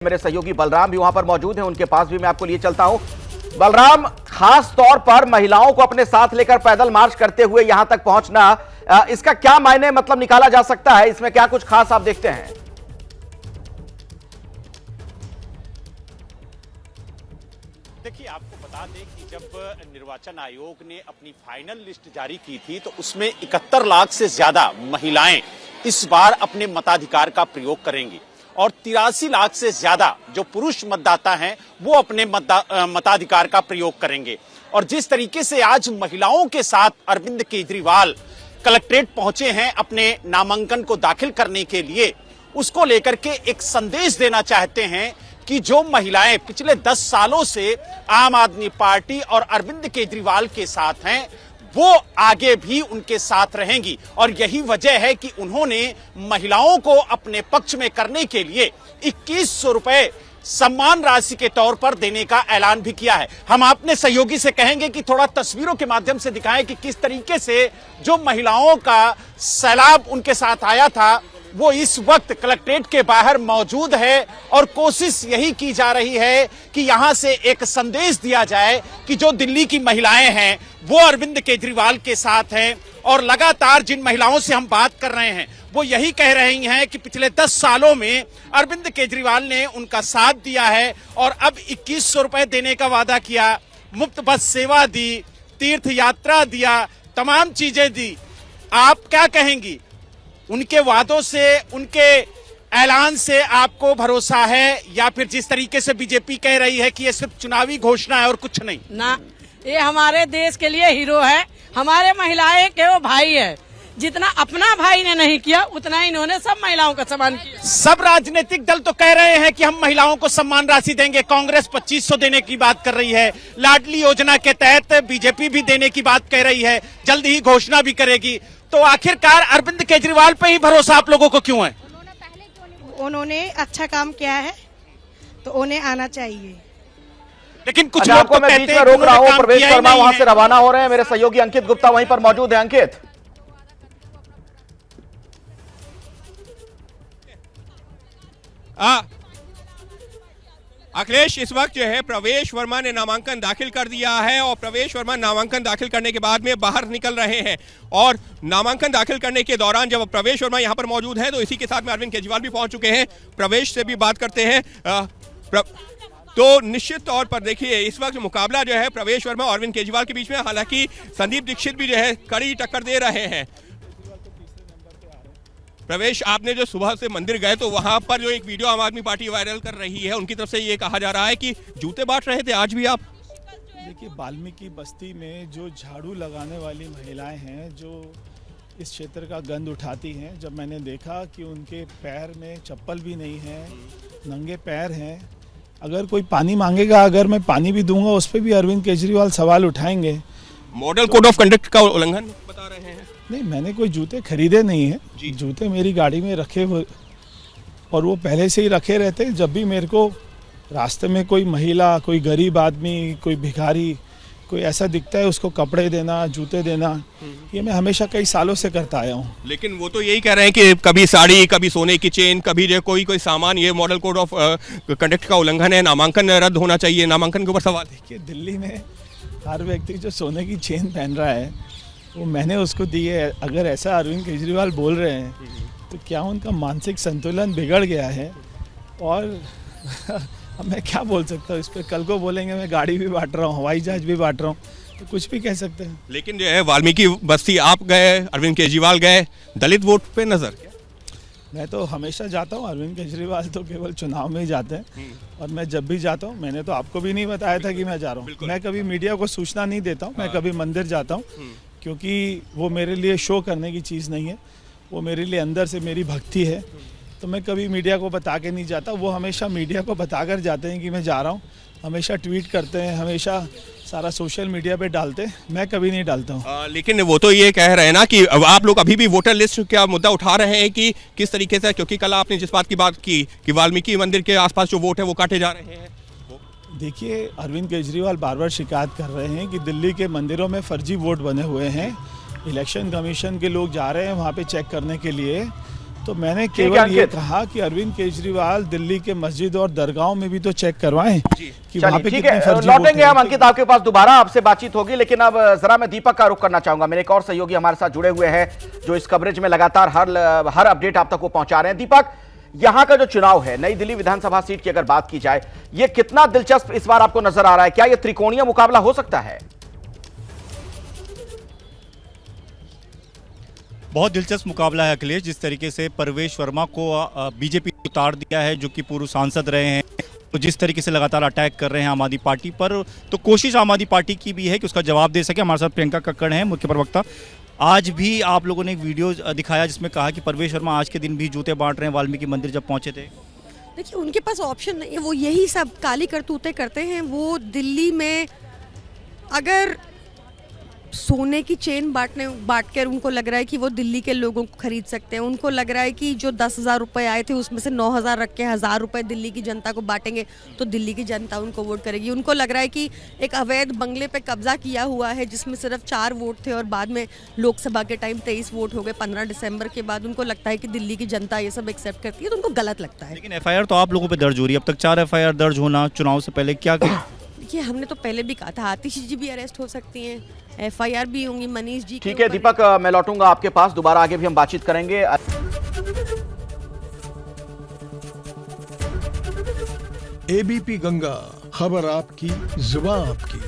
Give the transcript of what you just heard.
मेरे सहयोगी बलराम भी वहां पर मौजूद हैं, उनके पास भी मैं आपको लिए चलता हूं। बलराम, खास तौर पर महिलाओं को अपने साथ लेकर पैदल मार्च करते हुए यहां तक पहुंचना, इसका क्या मायने मतलब निकाला जा सकता है? इसमें क्या कुछ खास आप देखते हैं? देखिए, आपको बता दें कि जब निर्वाचन आयोग ने अपनी फाइनल लिस्ट जारी की थी तो उसमें 71 लाख से ज्यादा महिलाएं इस बार अपने मताधिकार का प्रयोग करेंगी और 83 लाख से ज्यादा जो पुरुष मतदाता हैं वो अपने मताधिकार का प्रयोग करेंगे। और जिस तरीके से आज महिलाओं के साथ अरविंद केजरीवाल कलेक्ट्रेट पहुंचे हैं अपने नामांकन को दाखिल करने के लिए, उसको लेकर के एक संदेश देना चाहते हैं कि जो महिलाएं पिछले 10 सालों से आम आदमी पार्टी और अरविंद केजरीवाल के साथ हैं वो आगे भी उनके साथ रहेंगी। और यही वजह है कि उन्होंने महिलाओं को अपने पक्ष में करने के लिए 2100 रुपए सम्मान राशि के तौर पर देने का ऐलान भी किया है। हम अपने सहयोगी से कहेंगे कि थोड़ा तस्वीरों के माध्यम से दिखाएं कि किस तरीके से जो महिलाओं का सैलाब उनके साथ आया था वो इस वक्त कलेक्ट्रेट के बाहर मौजूद है और कोशिश यही की जा रही है कि यहां से एक संदेश दिया जाए कि जो दिल्ली की महिलाएं हैं वो अरविंद केजरीवाल के साथ हैं। और लगातार जिन महिलाओं से हम बात कर रहे हैं वो यही कह रही हैं कि पिछले 10 सालों में अरविंद केजरीवाल ने उनका साथ दिया है और अब 2100 रुपए देने का वादा किया, मुफ्त बस सेवा दी, तीर्थ यात्रा दिया, तमाम चीजें दी। आप क्या कहेंगी? उनके वादों से, उनके ऐलान से आपको भरोसा है या फिर जिस तरीके से बीजेपी कह रही है कि ये सिर्फ चुनावी घोषणा है और कुछ नहीं? ना, ये हमारे देश के लिए हीरो है, हमारे महिलाएं के वो भाई है। जितना अपना भाई ने नहीं किया उतना इन्होंने सब महिलाओं का सम्मान किया। सब राजनीतिक दल तो कह रहे हैं कि हम महिलाओं को सम्मान राशि देंगे। कांग्रेस 2500 देने की बात कर रही है, लाडली योजना के तहत बीजेपी भी देने की बात कह रही है, जल्द ही घोषणा भी करेगी। तो आखिरकार अरविंद केजरीवाल पे ही भरोसा आप लोगों को क्यों है? उन्होंने अच्छा काम किया है तो उन्हें आना चाहिए। लेकिन कुछ लोग तो मैं बीच में रोक रहा हूं, प्रवेश वर्मा वहां से रवाना हो रहे हैं, मेरे सहयोगी अंकित गुप्ता वहीं पर मौजूद है। अंकित, अखिलेश, इस वक्त जो है प्रवेश वर्मा ने नामांकन दाखिल कर दिया है और प्रवेश वर्मा नामांकन दाखिल करने के बाद में बाहर निकल रहे हैं। और नामांकन दाखिल करने के दौरान जब प्रवेश वर्मा यहां पर मौजूद हैं तो इसी के साथ में अरविंद केजरीवाल भी पहुंच चुके हैं। प्रवेश से भी बात करते हैं। तो निश्चित तौर पर देखिए इस वक्त मुकाबला जो है प्रवेश वर्मा और अरविंद केजरीवाल के बीच में, हालांकि संदीप दीक्षित भी जो है कड़ी टक्कर दे रहे हैं। प्रवेश, आपने जो सुबह से मंदिर गए तो वहां पर जो एक वीडियो आम आदमी पार्टी वायरल कर रही है उनकी तरफ से ये कहा जा रहा है कि जूते बांट रहे थे आज भी आप। देखिए, वाल्मीकि बस्ती में जो झाड़ू लगाने वाली महिलाएं हैं जो इस क्षेत्र का गंद उठाती हैं, जब मैंने देखा कि उनके पैर में चप्पल भी नहीं है, नंगे पैर हैं, अगर कोई पानी मांगेगा, अगर मैं पानी भी दूंगा उस पर भी अरविंद केजरीवाल सवाल उठाएंगे। मॉडल कोड ऑफ कंडक्ट का उल्लंघन बता रहे हैं। नहीं, मैंने कोई जूते खरीदे नहीं है, जूते मेरी गाड़ी में रखे हुए और वो पहले से ही रखे रहते। जब भी मेरे को रास्ते में कोई महिला, कोई गरीब आदमी, कोई भिखारी, कोई ऐसा दिखता है उसको कपड़े देना, जूते देना, ये मैं हमेशा कई सालों से करता आया हूँ। लेकिन वो तो यही कह रहे हैं कि कभी साड़ी, कभी सोने की चेन, कभी जो कोई सामान, ये मॉडल कोड ऑफ कंडक्ट का उल्लंघन है, नामांकन रद्द होना चाहिए। नामांकन के ऊपर सवाल। देखिए, दिल्ली में हर व्यक्ति जो सोने की चेन पहन रहा है वो मैंने उसको दी है। अगर ऐसा अरविंद केजरीवाल बोल रहे हैं तो क्या उनका मानसिक संतुलन बिगड़ गया है? और मैं क्या बोल सकता हूँ इस पर? कल को बोलेंगे मैं गाड़ी भी बांट रहा हूँ, हवाई जहाज भी बांट रहा हूँ, तो कुछ भी कह सकते हैं। लेकिन जो है वाल्मीकि बस्ती आप गए, अरविंद केजरीवाल गए, दलित वोट पे नजर क्या? मैं तो हमेशा जाता हूँ, अरविंद केजरीवाल तो केवल चुनाव में ही जाते हैं। और मैं जब भी जाता हूँ, मैंने तो आपको भी नहीं बताया था कि मैं जा रहा हूँ, मैं कभी मीडिया को सूचना नहीं देता हूँ। मैं कभी मंदिर जाता हूँ क्योंकि वो मेरे लिए शो करने की चीज़ नहीं है, वो मेरे लिए अंदर से मेरी भक्ति है। तो मैं कभी मीडिया को बता के नहीं जाता, वो हमेशा मीडिया को बताकर जाते हैं कि मैं जा रहा हूँ, हमेशा ट्वीट करते हैं, हमेशा सारा सोशल मीडिया पे डालते हैं, मैं कभी नहीं डालता हूँ। लेकिन वो तो ये कह रहे हैं ना कि आप लोग अभी भी वोटर लिस्ट का मुद्दा उठा रहे हैं कि किस तरीके से, क्योंकि कल आपने जिस बात की बात की कि वाल्मीकि मंदिर के आसपास जो वोट है वो काटे जा रहे हैं। देखिए, अरविंद केजरीवाल बार बार शिकायत कर रहे हैं कि दिल्ली के मंदिरों में फर्जी वोट बने हुए हैं, इलेक्शन कमीशन के लोग जा रहे हैं वहाँ पे चेक करने के लिए। तो मैंने है, केवल ये अंकित। कहा कि अरविंद केजरीवाल दिल्ली के मस्जिद और दरगाहों में भी तो चेक करवाएं कि वहाँ चलिए पे ठीक कितने है, फर्जी लौटेंगे वोट हम हैं। अंकित आपके पास, दोबारा आपसे बातचीत होगी, लेकिन अब जरा मैं दीपक का रुख करना चाहूंगा। मेरे एक और सहयोगी हमारे साथ जुड़े हुए हैं जो इस कवरेज में लगातार हर अपडेट आप तक वो पहुंचा रहे हैं। दीपक, यहां का जो चुनाव है, नई दिल्ली विधानसभा सीट की अगर बात की जाए, ये कितना दिलचस्प इस बार आपको नजर आ रहा है? क्या ये त्रिकोणीय मुकाबला हो सकता है? बहुत दिलचस्प मुकाबला है अखिलेश। जिस तरीके से परवेश वर्मा को बीजेपी उतार दिया है, जो कि पूर्व सांसद रहे हैं, तो जिस तरीके से लगातार अटैक कर रहे हैं आम आदमी पार्टी पर, तो कोशिश आम आदमी पार्टी की भी है कि उसका जवाब दे सके। हमारे साथ प्रियंका कक्कड़ हैं, मुख्य प्रवक्ता। आज भी आप लोगों ने एक वीडियो दिखाया जिसमें कहा कि परवेश वर्मा आज के दिन भी जूते बांट रहे हैं वाल्मीकि मंदिर जब पहुंचे थे। देखिए, उनके पास ऑप्शन नहीं है, वो यही सब काली करतूतें करते हैं। वो दिल्ली में अगर सोने की चेन बांट कर उनको लग रहा है कि वो दिल्ली के लोगों को खरीद सकते हैं, उनको लग रहा है कि जो 10,000 रुपये आए थे उसमें से 9,000 रख के 1,000 रुपये दिल्ली की जनता को बांटेंगे तो दिल्ली की जनता उनको वोट करेगी। उनको लग रहा है कि एक अवैध बंगले पे कब्जा किया हुआ है जिसमें सिर्फ 4 वोट थे और बाद में लोकसभा के टाइम 23 वोट हो गए 15 दिसंबर के बाद। उनको लगता है कि दिल्ली की जनता ये सब एक्सेप्ट करती है, तो उनको गलत लगता है। लेकिन एफआईआर तो आप लोगों पे दर्ज हो रही है, अब तक 4 एफआईआर दर्ज होना चुनाव से पहले, क्या देखिए, हमने तो पहले भी कहा था आतिशी जी भी अरेस्ट हो सकती हैं, एफआईआर भी होंगी मनीष जी के ठीक है ऊपर। दीपक, मैं लौटूंगा आपके पास, दोबारा आगे भी हम बातचीत करेंगे। एबीपी गंगा, खबर आपकी, जुबान आपकी।